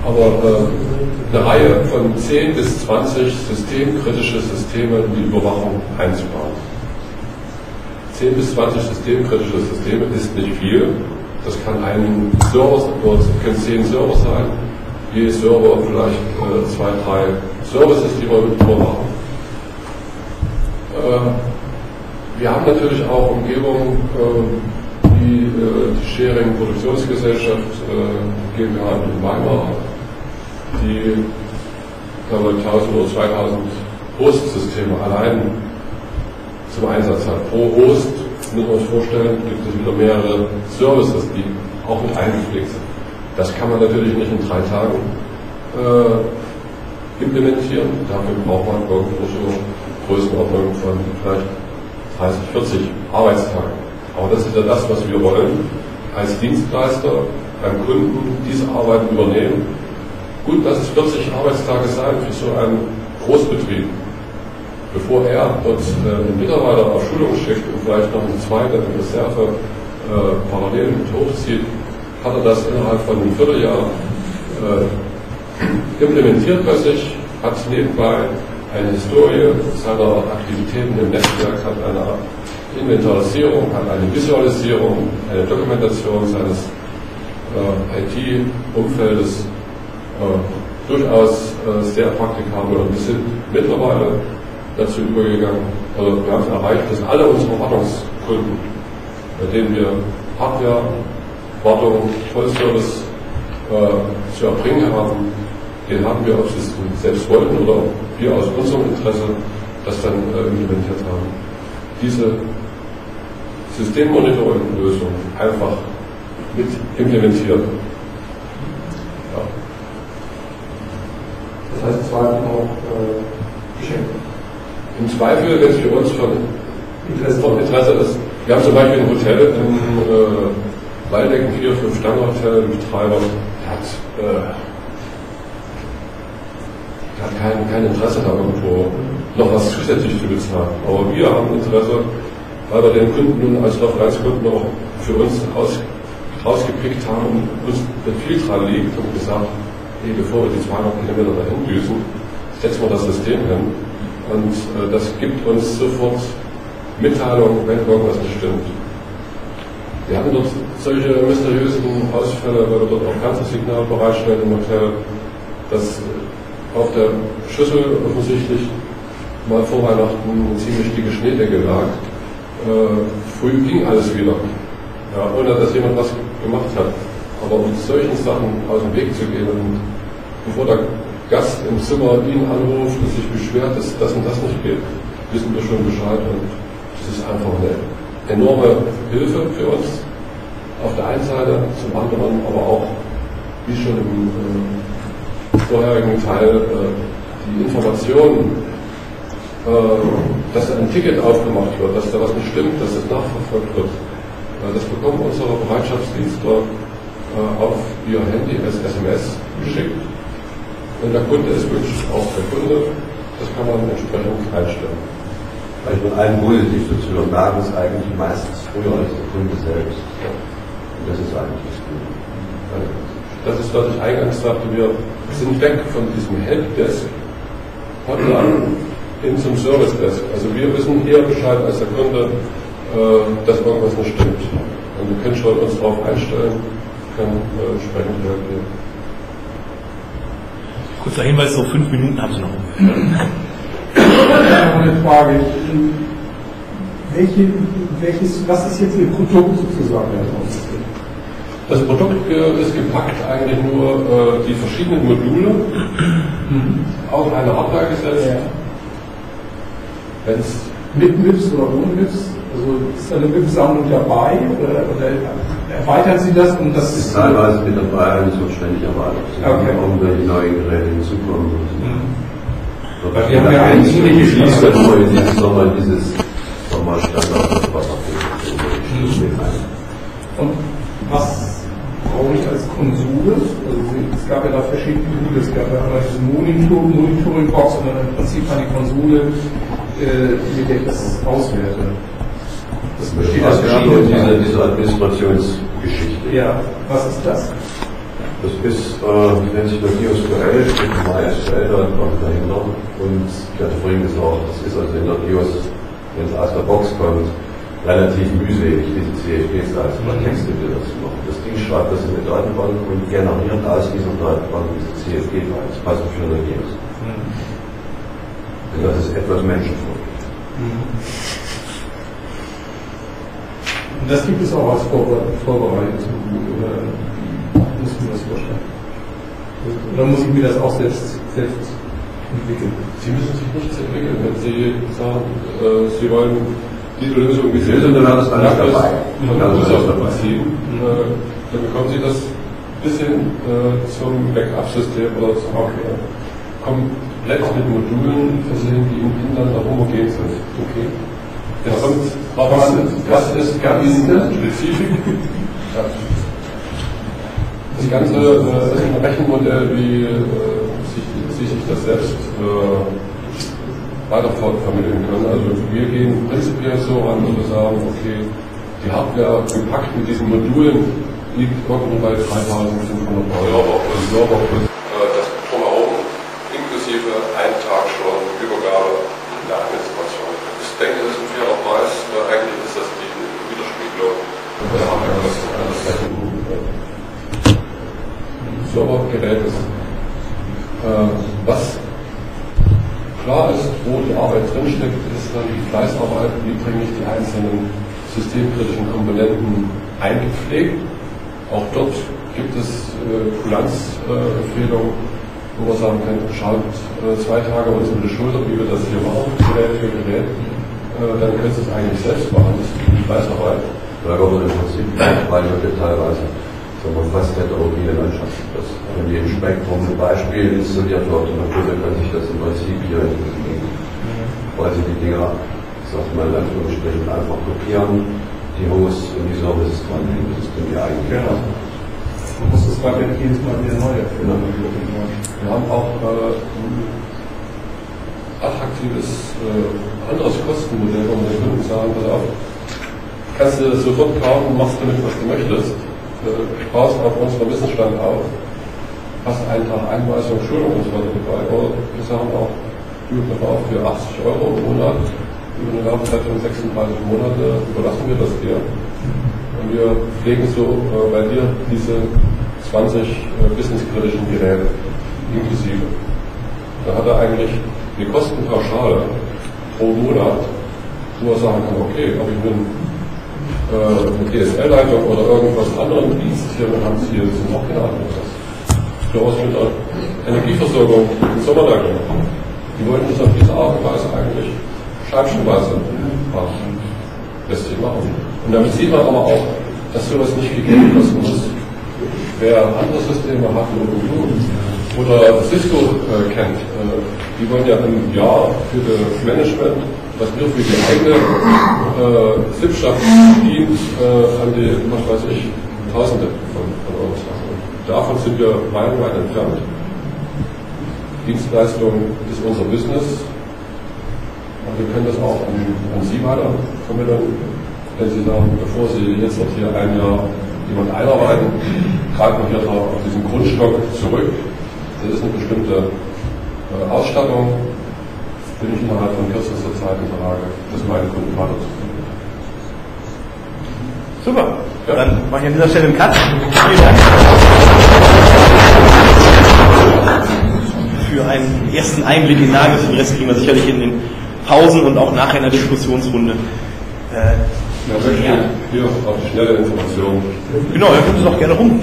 aber eine Reihe von 10 bis 20 systemkritische Systeme in die Überwachung einzubauen. 10 bis 20 systemkritische Systeme ist nicht viel. Das kann ein Server, oder es können 10 Server sein. Je Server vielleicht 2, 3 Services, die wir mit überwachen. Wir haben natürlich auch Umgebungen wie die Schering Produktionsgesellschaft GmbH in Weimar, die 1000 oder 2000 Host-Systeme allein zum Einsatz hat. Pro Host, müssen wir uns vorstellen, gibt es wieder mehrere Services, die auch mit eingepflegt sind. Das kann man natürlich nicht in 3 Tagen implementieren. Dafür braucht man irgendwo so Größenordnung von vielleicht 30, 40 Arbeitstagen. Aber das ist ja das, was wir wollen, als Dienstleister beim Kunden diese Arbeiten übernehmen. Gut, lass es 40 Arbeitstage sein für so einen Großbetrieb. Bevor er dort einen Mitarbeiter auf Schulung schickt und vielleicht noch eine zweite Reserve parallel mit hochzieht, hat er das innerhalb von einem Vierteljahr implementiert bei sich, hat nebenbei eine Historie seiner Aktivitäten im Netzwerk, hat eine Inventarisierung, hat eine Visualisierung, eine Dokumentation seines IT-Umfeldes, durchaus sehr praktikabel. Und wir sind mittlerweile dazu übergegangen, also wir haben erreicht, dass alle unsere Wartungskunden, bei denen wir Hardware, Wartung, Vollservice zu erbringen haben, den haben wir, ob sie es selbst wollten oder wir aus unserem Interesse das dann implementiert haben. Diese Systemmonitoring-Lösung einfach mit implementiert. Ja. Das heißt, es war auch geschenkt. Im Zweifel, wenn es für uns von Interesse ist, wir haben zum Beispiel ein Hotel in Waldeck, ein 4-5-Sterne-Hotel, ein Betreiber, der hat kein Interesse da irgendwo noch was zusätzlich zu bezahlen. Aber wir haben Interesse, weil wir den Kunden nun als Referenzkunden auch für uns rausgepickt haben und uns mit viel dran liegt und gesagt, hey, bevor wir die 200 Kilometer dahin düsen, setzen wir das System hin. Und das gibt uns sofort Mitteilung, wenn irgendwas nicht stimmt. Wir hatten dort solche mysteriösen Ausfälle, weil wir dort auch Fernsehsignal bereitstellen im Hotel, dass auf der Schüssel offensichtlich mal vor Weihnachten eine ziemlich dicke Schneedecke lag. Früh ging alles wieder, ja, ohne dass jemand was gemacht hat. Aber mit solchen Sachen aus dem Weg zu gehen und bevor der Gast im Zimmer ihn anruft und sich beschwert, dass das und das nicht geht, wissen wir schon Bescheid und das ist einfach eine enorme Hilfe für uns auf der einen Seite, zum anderen aber auch, wie schon im vorherigen Teil, die Informationen, dass ein Ticket aufgemacht wird, dass da was nicht stimmt, dass das nachverfolgt wird. Das bekommen unsere Bereitschaftsdienstler auf ihr Handy als SMS geschickt. Wenn der Kunde es wünscht, auch der Kunde, das kann man entsprechend einstellen. Weil von allem positiv zu hören, merken es eigentlich meistens früher als der Kunde selbst. Und das ist eigentlich das Gute. Das ist, was ich eingangs sagte, wir sind weg von diesem Helpdesk Hotline hin zum Service Desk. Also wir wissen eher Bescheid als der Kunde, dass irgendwas nicht stimmt. Und wir können schon uns darauf einstellen, können entsprechend reagieren. Kurzer Hinweis, so 5 Minuten haben Sie noch. Eine Frage. Was ist jetzt Ihr Produkt sozusagen? Das Produkt ist gepackt eigentlich nur die verschiedenen Module auf eine Hardware gesetzt. Ja. Wenn's mit MIPS oder ohne MIPS? Also ist da eine MIPS-Sammlung dabei oder erweitern Sie das? Und das ist teilweise mit dabei, nicht so ständig erweitert. Okay. Irgendwelche neuen Geräte hinzukommen. Wir haben ja eine ähnliche Schließung. Nochmal dieses Standard. Und was brauche ich als Konsole? Also es gab ja da verschiedene Module. Es gab ja einmal diese Monitoring-Box und dann im Prinzip eine Konsole, mit der ich das auswerte. Das besteht aus verschiedenen diese Administrationsgeschichte. Ja, was ist das? Das ist, nennt sich NodeSQL, steht im MySQL dahinter. Und ich hatte vorhin gesagt, das ist also in der BIOS, wenn es aus der Box kommt, relativ mühselig, diese CSV-Files oder Textbilder zu machen. Das Ding schreibt das in die Datenbank und generiert aus dieser Datenbank diese CSV-Files, also für eine BIOS. Und das ist etwas menschenfreundlich. Und das gibt es auch als Vorbereitung, oder wie muss ich mir das vorstellen? Oder muss ich mir das auch selbst entwickeln? Sie müssen sich nichts entwickeln, wenn Sie sagen, Sie wollen diese Lösung Dann hat das alles dabei. Ziehen, dann bekommen Sie das bis hin zum Backup-System oder zum komplett mit Modulen versehen, die im Inland homogen sind. Okay. Jetzt kommt, was ist ganz spezifisch? Das Ganze ist ein Rechenmodell, wie Sie sich das selbst weiter vermitteln können. Also wir gehen prinzipiell so ran, dass wir sagen, okay, die Hardware gepackt mit diesen Modulen liegt irgendwo bei 3.500 Euro und Server plus das drumherum, inklusive einen Tag schon Übergabe der Administration. Ich denke, das ist ein fairer Preis. Eigentlich ist das die Widerspiegelung der Hardware eines Servergerätes. Was klar ist, wo die Arbeit drinsteckt, ist dann die Fleißarbeit, wie bringe ich die einzelnen systemkritischen Komponenten eingepflegt. Auch dort gibt es Kulanzempfehlungen, wo man sagen kann, schaut 2 Tage uns über die Schulter, wie wir das hier machen, Gerät für Gerät, dann könnt ihr es eigentlich selbst machen, das ist die Fleißarbeit. Da kommt man im Prinzip rein und teilweise fast heterogene Landschaft. Wenn die im Spektrum ein Beispiel installiert wird, und dann kann sich das im Prinzip hier entwickeln, weil sie die Dinger, ich sag mal in Anführungsstrichen, einfach kopieren, die Hosts und die Services dranhängen. Das ist die eigentliche. Ja. Man muss das weiter jedes Mal wieder neu erfinden. Wir haben auch ein attraktives anderes Kostenmodell, wo wir den Kunden sagen, pass auf, kannst du das sofort kaufen, machst damit, was du möchtest. Sparst auf unserem Wissensstand auf, hast einen Tag Einweisung, Schulung und so weiter dabei. Oder wir sagen auch, du auch für 80 Euro im Monat, über eine Laufzeit von 36 Monate überlassen wir das dir. Und wir pflegen so bei dir diese 20 businesskritischen Geräte inklusive. Da hat er eigentlich die Kostenpauschale pro Monat, wo er sagen kann, okay, ob ich mit eine DSL-Leitung oder irgendwas anderen Dienst hier in Hand ziehe, das sind auch keine Antwort. Durchaus mit der Energieversorgung in Sommerleitung. Die wollten das auf diese Art und Weise eigentlich scheibchenweise machen. Lässt sich machen. Und damit sieht man aber auch, dass sowas nicht gegeben kosten muss. Wer andere Systeme hat oder Cisco kennt, die wollen ja im Jahr für das Management, was nur für die eigene Sippschaft dient, an die, was weiß ich, Tausende von Euro. Davon sind wir meilenweit entfernt. Dienstleistung ist unser Business und wir können das auch an Sie weiter vermitteln, wenn Sie sagen, bevor Sie jetzt noch hier ein Jahr jemand einarbeiten, greifen wir auf diesen Grundstock zurück. Das ist eine bestimmte Ausstattung, bin ich innerhalb von kürzester Zeit in der Lage, das meinen Kunden weiterzuführen. Super, ja. Dann mache ich an dieser Stelle einen Cut. Vielen Dank für einen ersten Einblick in Nagios. Den Rest kriegen wir sicherlich in den Pausen und auch nachher in der Diskussionsrunde. Hier auf die schnelle Information. Genau, ihr könnt es auch gerne rum.